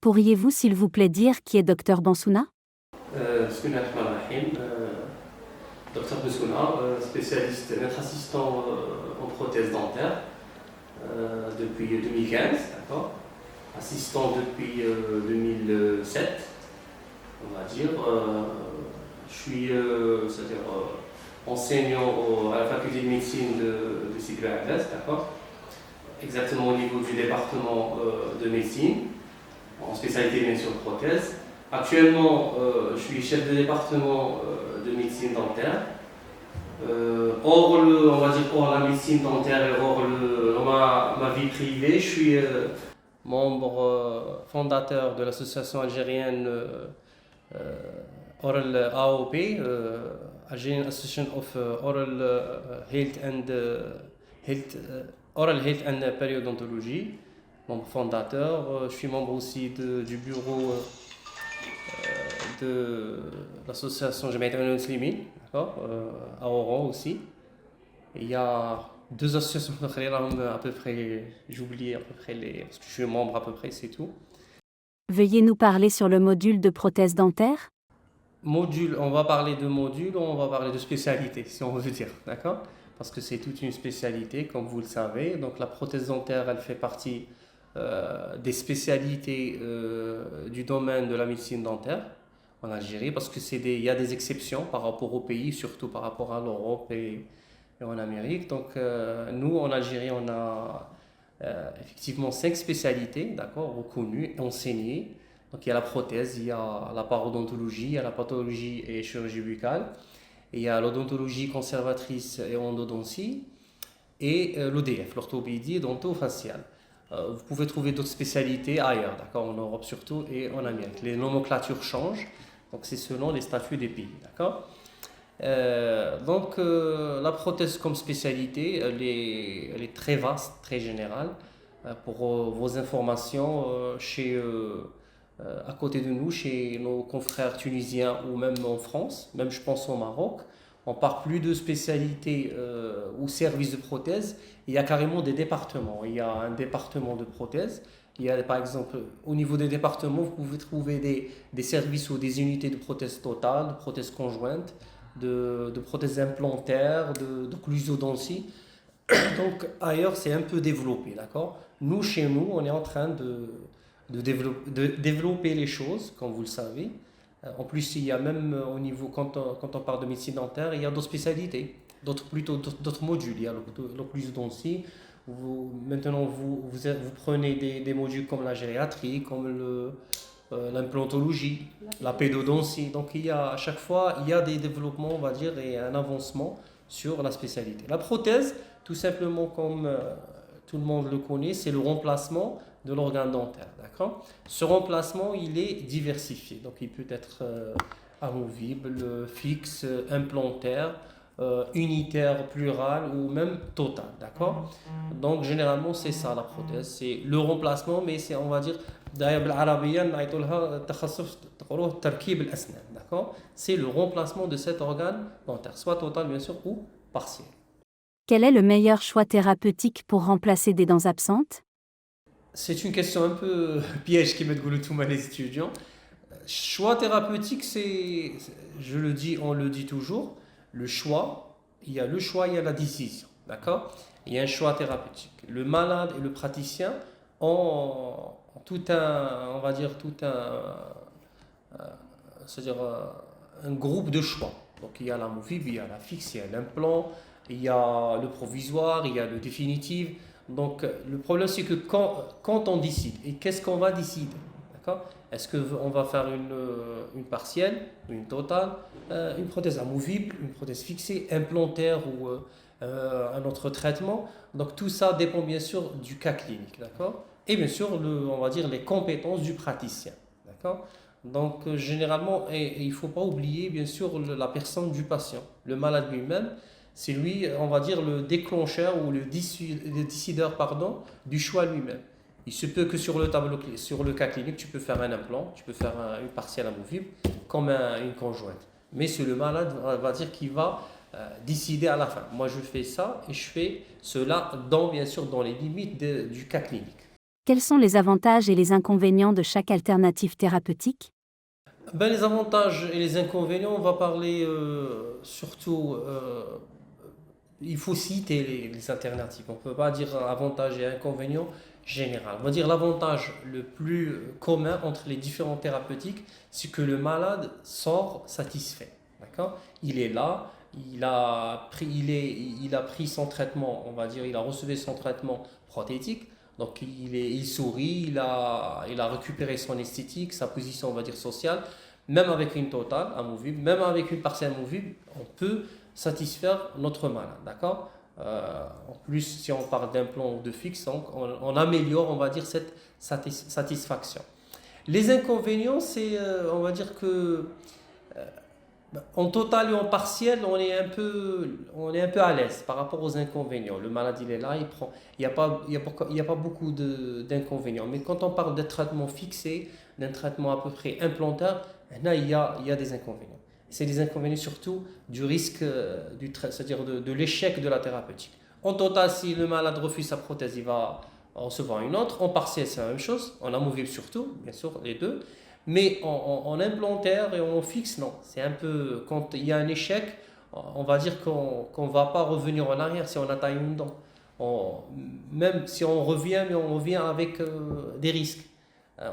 Pourriez-vous s'il vous plaît dire qui est Dr Bensouna? Bismillahirrahmanirrahim. Dr Bensouna, spécialiste, maître assistant en prothèse dentaire depuis 2015, d'accord. Assistant depuis 2007, on va dire. Je suis c'est-à-dire, enseignant à la faculté de médecine de Sidi Bou Abbas, d'accord. Exactement au niveau du département de médecine, en spécialité bien sûr prothèse. Actuellement, je suis chef de département de médecine dentaire. On va dire hors la médecine dentaire et hors ma vie privée, je suis membre fondateur de l'association algérienne Oral AOP, Algerian Association of Oral Health and Periodontology, membre fondateur. Je suis membre aussi du bureau de l'association Jamaïat al-Muslimin, d'accord, à Oran aussi. Et il y a deux associations à peu près, j'ai oublié à peu près parce que je suis membre à peu près, c'est tout. Veuillez nous parler sur le module de prothèse dentaire. Module, on va parler de module, on va parler de spécialité, si on veut dire, d'accord? Parce que c'est toute une spécialité, comme vous le savez. Donc la prothèse dentaire, elle fait partie des spécialités du domaine de la médecine dentaire en Algérie, parce que il y a des exceptions par rapport au pays, surtout par rapport à l'Europe et en Amérique. Donc nous, en Algérie, on a effectivement 5 spécialités, d'accord, reconnues, enseignées. Donc il y a la prothèse, il y a la parodontologie, il y a la pathologie et chirurgie buccale, et il y a l'odontologie conservatrice et endodontie, et l'ODF, l'orthopédie dentofaciale. Vous pouvez trouver d'autres spécialités ailleurs, d'accord, en Europe surtout et en Amérique. Les nomenclatures changent, donc c'est selon les statuts des pays, d'accord. La prothèse comme spécialité, elle est très vaste, très générale. Pour vos informations, à côté de nous, chez nos confrères tunisiens ou même en France, même je pense au Maroc, on parle plus de spécialité ou service de prothèse, il y a carrément des départements. Il y a un département de prothèse. Il y a par exemple, au niveau des départements, vous pouvez trouver des services ou des unités de prothèse totale, de prothèse conjointe, de prothèses implantaires, d'occlusodontie. Donc ailleurs, c'est un peu développé, d'accord. Nous, chez nous, on est en train de développer les choses, comme vous le savez. En plus, il y a même au niveau, quand on parle de médecine dentaire, il y a d'autres spécialités, d'autres modules. Il y a l'occlusodontie. Maintenant, vous prenez des modules comme la gériatrie, comme l'implantologie, la pédodontie. Donc, à chaque fois, il y a des développements, on va dire, et un avancement sur la spécialité. La prothèse, tout simplement comme tout le monde le connaît, c'est le remplacement de l'organe dentaire, d'accord. Ce remplacement, il est diversifié. Donc, il peut être amovible, fixe, implantaire, unitaire, plural ou même total, d'accord. Donc, généralement, c'est ça la prothèse. C'est le remplacement, mais c'est, on va dire, d'accord. C'est le remplacement de cet organe dentaire, soit total bien sûr ou partiel. Quel est le meilleur choix thérapeutique pour remplacer des dents absentes? C'est une question un peu piège qui met de tous les étudiants. Choix thérapeutique, je le dis, on le dit toujours, le choix, il y a le choix, il y a la décision, d'accord. Il y a un choix thérapeutique. Le malade et le praticien ont on va dire c'est-à-dire un groupe de choix. Donc il y a l'amovible, il y a la fixe, il y a l'implant, il y a le provisoire, il y a le définitif. Donc le problème c'est que quand on décide, et qu'est-ce qu'on va décider, d'accord? Est-ce qu'on va faire une partielle, une totale, une prothèse amovible, une prothèse fixée, implantaire ou un autre traitement? Donc tout ça dépend bien sûr du cas clinique, d'accord? Et bien sûr, on va dire les compétences du praticien, d'accord? Donc généralement, et il ne faut pas oublier bien sûr la personne du patient, le malade lui-même. C'est lui, on va dire, le déclencheur ou le décideur pardon, du choix lui-même. Il se peut que sur le tableau, sur le cas clinique, tu peux faire un implant, tu peux faire une partielle amovible, comme une conjointe. Mais c'est le malade, on va dire, qui va décider à la fin. Moi, je fais ça et je fais cela bien sûr, dans les limites du cas clinique. Quels sont les avantages et les inconvénients de chaque alternative thérapeutique? Ben, les avantages et les inconvénients, on va parler surtout, il faut citer les alternatives. On ne peut pas dire avantages et inconvénients général. On va dire l'avantage le plus commun entre les différents thérapeutiques, c'est que le malade sort satisfait. D'accord? Il est là, il a pris son traitement, on va dire, il a reçu son traitement prothétique. Donc il sourit, il a récupéré son esthétique, sa position, on va dire, sociale. Même avec une totale amovible, même avec une partielle amovible, on peut satisfaire notre malade. D'accord? En plus, si on parle d'implant ou de fixe, donc on améliore, on va dire, cette satisfaction. Les inconvénients, c'est, on va dire que en total et en partiel, on est un peu à l'aise par rapport aux inconvénients. Le malade, il est là, il prend. Il y a pas beaucoup d'inconvénients. Mais quand on parle de traitement fixé, d'un traitement à peu près implantaire, là, il y a des inconvénients. C'est des inconvénients surtout du risque, c'est-à-dire de l'échec de la thérapeutique. En total, si le malade refuse sa prothèse, il va en recevoir une autre. En partiel, c'est la même chose. En amovible surtout, bien sûr, les deux. Mais en implantaire et en fixe, non. C'est un peu, quand il y a un échec, on va dire qu'on ne va pas revenir en arrière si on a taillé une dent. On- Même si on revient, mais on revient avec des risques.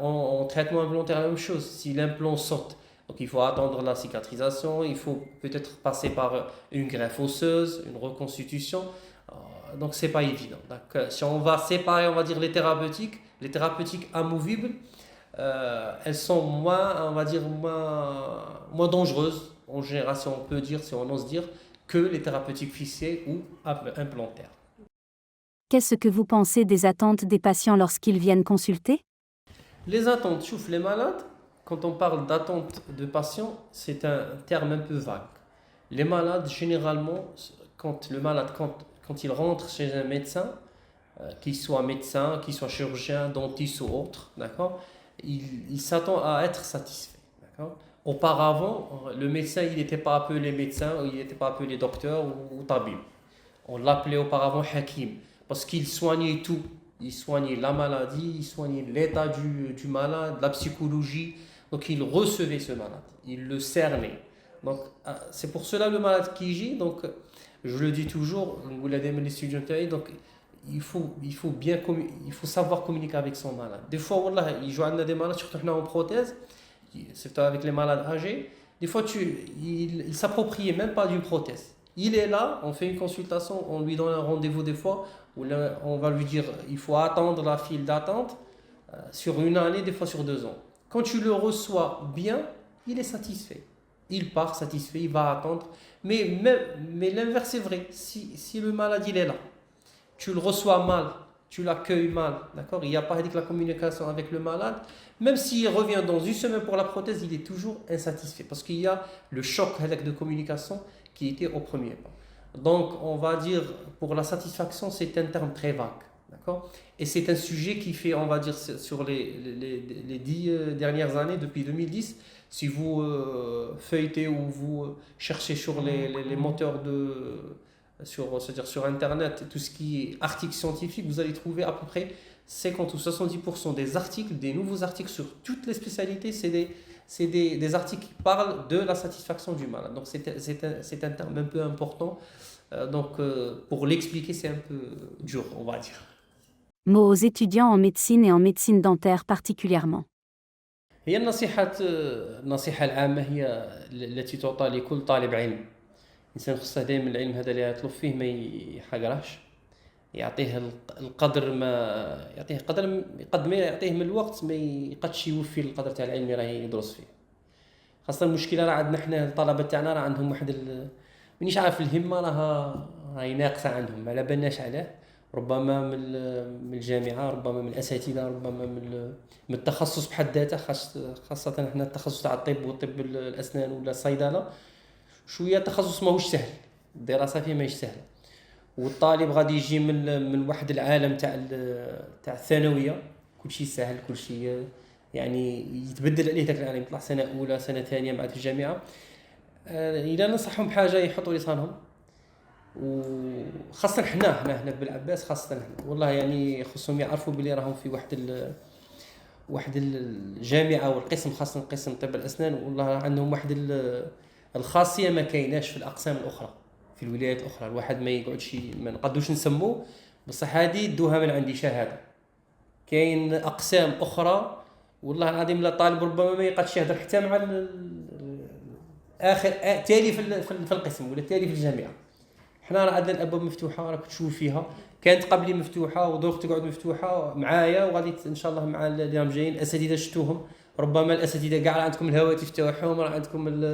En traitement implantaire, la même chose. Si l'implant saute, donc il faut attendre la cicatrisation, il faut peut-être passer par une greffe osseuse, une reconstitution. Donc c'est pas évident. Donc, si on va séparer, on va dire les thérapeutiques amovibles, elles sont moins, on va dire, moins dangereuses, en général, si on peut dire, si on ose dire, que les thérapeutiques fixées ou implantaires. Qu'est-ce que vous pensez des attentes des patients lorsqu'ils viennent consulter? Les attentes, chouf, les malades, quand on parle d'attente de patients, c'est un terme un peu vague. Les malades, généralement, quand il rentre chez un médecin, qu'il soit chirurgien, dentiste ou autre, d'accord, il s'attend à être satisfait, d'accord. Auparavant, le médecin, il n'était pas appelé médecin, il n'était pas appelé docteur ou tabib. On l'appelait auparavant hakim, parce qu'il soignait tout. Il soignait la maladie, il soignait l'état du malade, la psychologie. Donc il recevait ce malade, il le cernait. Donc c'est pour cela le malade qui gît. Donc je le dis toujours, vous l'avez dit les étudiants, donc il faut savoir communiquer avec son malade. Des fois, wallah, il joue à des malades, surtout en prothèse, c'est avec les malades âgés. Des fois, il s'approprie même pas d'une prothèse. Il est là, on fait une consultation, on lui donne un rendez-vous des fois, où là, on va lui dire il faut attendre la file d'attente sur une année, des fois sur 2 ans. Quand tu le reçois bien, il est satisfait. Il part satisfait, il va attendre. Mais l'inverse est vrai. Si le malade il est là, tu le reçois mal, tu l'accueilles mal, d'accord? Il n'y a pas de la communication avec le malade. Même s'il revient dans une semaine pour la prothèse, il est toujours insatisfait parce qu'il y a le choc de communication qui était au premier pas. Donc, on va dire, pour la satisfaction, c'est un terme très vague, d'accord? Et c'est un sujet qui fait, on va dire, sur les 10 dernières années, depuis 2010, si vous feuilletez ou vous cherchez sur les moteurs c'est-à-dire sur Internet, tout ce qui est articles scientifiques, vous allez trouver à peu près 50 ou 70% des articles, des nouveaux articles sur toutes les spécialités, des articles qui parlent de la satisfaction du malade. Donc c'est un terme un peu important. Pour l'expliquer, c'est un peu dur, on va dire. Mots aux étudiants en médecine et en médecine dentaire particulièrement. هي النصيحة العامة هي التي تعطى لكل طالب علم. الإنسان خصه دائما العلم هذا اللي يطلب فيه ما يحقرهش، يعطيه القدر ما يعطيه قدر قد ما يعطيه من الوقت، ما يقدش يوفي القدر تاع العلم اللي راه يدرس فيه. خاصة المشكلة راه عندنا حنا الطلبة تاعنا راه عندهم واحد مانيش عارف الهمة راهي ناقصة عندهم، ما على بالناش علاه. ربما من الجامعة، ربما من الأساتذة، ربما من التخصص بحد ذاته، خاصة حنا التخصص تاع الطب وطب الأسنان ولا الصيدلة، شويه التخصص ماهوش سهل، الدراسه فيه ماهيش سهله. والطالب غادي يجي من واحد العالم تاع الثانويه، كل شيء سهل، كل شيء يعني يتبدل عليه داك العالم، يطلع سنه اولى سنه ثانيه بعد في الجامعه. اذا ننصحهم بحاجه يحطوا لسانهم، وخاصة حنا بالعباس، خاصة حنا والله يعني خصهم يعرفوا بلي راهم في واحد الجامعة والقسم، خاصة قسم طب الأسنان، والله عندهم واحد الخاصية ما كايناش في الأقسام الأخرى في الولايات الأخرى. الواحد ما يقعدش ما نقدوش نسموه، بصح هذه دوها من عندي شهادة. كاين أقسام أخرى والله العظيم لا طالب ربما ما يقدش يهضر حتى مع آخر تالي في القسم ولا تالي في الجامعة. حنا راه عندنا الابواب مفتوحه، راك تشوف فيها، كانت قبلي مفتوحه ودروك تقعد مفتوحه معايا، وغادي ان شاء الله مع اللي راهم جايين الاساتذه شفتوهم، ربما الاساتذه كاع عندكم الهواتف تاعهم، راه عندكم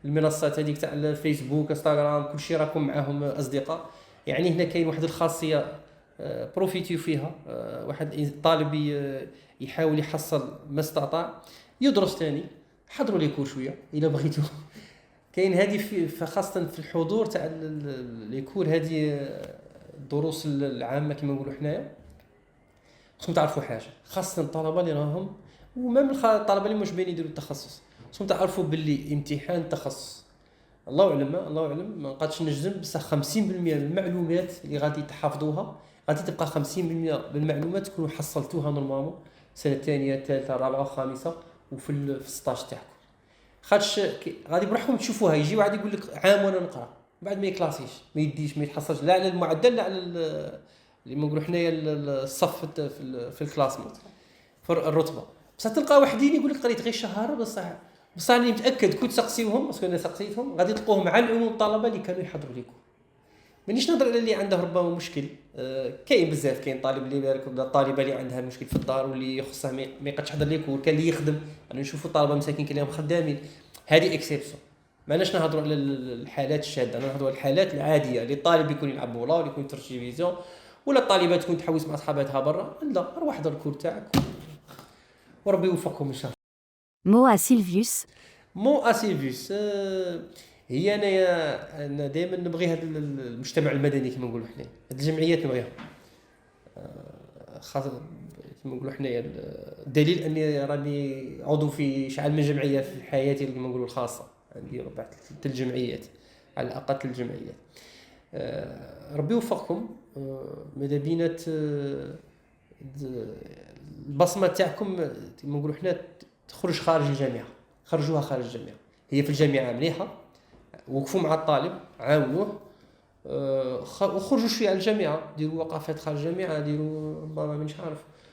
المنصات هذيك تاع الفيسبوك انستغرام كلشي راكم معاهم اصدقاء. يعني هنا كاين واحد الخاصيه بروفيتيو فيها، واحد طالب يحاول يحصل ما استطاع، يدرس ثاني، حضروا لي كور شويه الا بغيتوا. كاين هذه خاصه في الحضور تاع لي كور هذه، الدروس العامه كما نقولوا حنايا، خصكم تعرفوا حاجه، خاصه الطلبه اللي راهم ومام الطلبه اللي مش باين يديروا التخصص، خصكم تعرفوا باللي امتحان التخصص الله اعلم ما نقدرش نجزم، بصح 50% من المعلومات اللي غادي تحفظوها غادي تبقى 50% من المعلومات تكونوا حصلتوها نورمالمون السنه الثانيه الثالثه الرابعه والخامسه وفي الستاج تاعكم. خاطش غادي بروحكم تشوفوها، يجي واحد يقول لك عام وانا نقرا بعد ما يكلاسيش، ما يديش، ما يتحصلش لا على المعدل لا على اللي نقولوا حنايا الصف في الكلاسمنت في الرتبه. بصح تلقى وحدين يقول لك قريت غير شهر، بصح راني متاكد كنت سقسيوهم، باسكو انا سقسيتهم غادي تلقوهم مع العموم الطلبه اللي كانوا يحضروا لكم. مانيش نهضر على اللي عنده ربما مشكل، كاين بزاف، كاين طالب اللي بارك ولا طالبه اللي عندها مشكل في الدار واللي يخصها ما يقدش يحضر ليكور، كان اللي يخدم، انا نشوفوا طلبه مساكين كلهم خدامين، هذه اكسبسيون. ماناش نهضروا على الحالات الشاذه، انا نهضروا على الحالات العاديه اللي الطالب يكون يلعب بولا ولا يكون يتفرج تلفزيون ولا الطالبه تكون تحوس مع صحاباتها برا، لا روح احضر الكور تاعك وربي يوفقكم ان شاء الله. Mot à Sylvius. مو اسيفيس، هي انا دائما نبغي هذا المجتمع المدني كما نقولوا حنا، هذه الجمعيات نبغيها، خاصه كما نقولوا حنايا، الدليل اني راني عضو في شحال من جمعيه في حياتي كما نقولوا الخاصه، عندي ربع ثلاث الجمعيات على الاقل الجمعيات. ربي يوفقكم، ماذا بينا البصمه تاعكم كما نقولوا حنا تخرج خارج الجامعه، خرجوها خارج الجامعه، هي في الجامعه مليحه، وقفوا مع الطالب عاونوه، وخرجوا شويه على الجامعه، ديروا وقفات خارج الجامعه، ديروا ربما مانيش عارف